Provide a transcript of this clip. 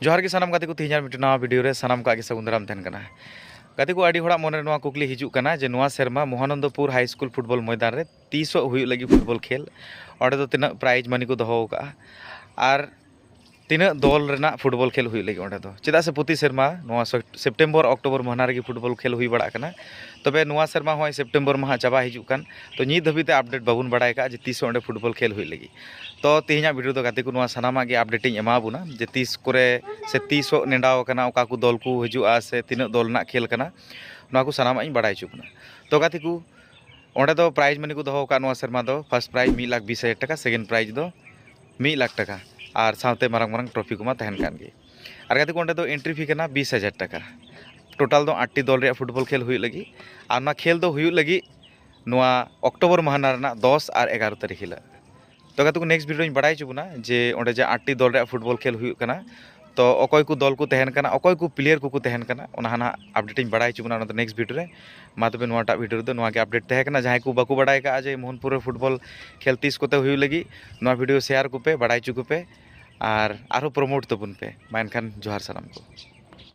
जोहार के सानाम गाते को तीन मिट्टी वीडियो रे सानाम का सगुन दाराम तहन कना गाते को आड़ी होड़ा मोने नवा कुकली हिजुक कना जे नवा सेरमा महानंदपुर हाई स्कूल फुटबॉल मैदान रे 30 हुई लगी फुटबॉल खेल और दो तीना प्राइज मनी को दोहो का आर तीना दल रेना फुटबॉल खेल हुई लगी ओंडे दो चेदा से प्रति सेरमा नवा सेप्टेम्बर अक्टोबर महीना रे फुटबॉल खेल हुई बड़ा कना तबे नवा सेरमा होय सेप्टेम्बर माह चाबा हिजुक कान तो नी धबीते अपडेट बाबुन बड़ाय का जे 30 ओंडे फुटबॉल खेल हुई लगी तो तेहना वीडियो दो गाते को नवा सानामा गे अपडेट इन एमा बुना जे 30 करे से 30 नेडाव कना ओका को दल को हिजुआ से तीना दल ना खेल कना नवा को सानामा इन बड़ाय चुकना तो गाते को ओंडे दो प्राइज मनी को दोहो का नवा सेरमा दो फर्स्ट प्राइज 1,20,000 टाका सेकेंड प्राइज दो 1 लाख टाका और साथ मारंग मारंग ट्रॉफी को तहन कान गे और गाते को ओंडे दो एंट्री फी कना 20,000 टाका टोटाल दो 8टी दल रे फुटबॉल खेल हुई लगी और ना खेल दो हुई लगी नवा अक्टोबर महीना रेना 10 और 11 तारीख हिला तो गाते को नेक्स्ट वीडियो बड़ाई चुबना जे ओंडे जे 8टी दल रे फुटबॉल खेल हुई कना तो अकय को दल को तहन कना अकय को प्लेयर को तहन कना ओना हाना अपडेट इन बड़ाई चुबना ओना नेक्स्ट वीडियो रे मा तबे नोटा वीडियो दो नवा के अपडेट तहे कना जहां को बाको बड़ाई का जे मोहनपुर फुटबॉल खेल 30 कोते हुई लगी नवा वीडियो शेयर को पे बड़ाई चुको पे और प्रमोट तबुन पे मा एनखान जोहार सानाम को।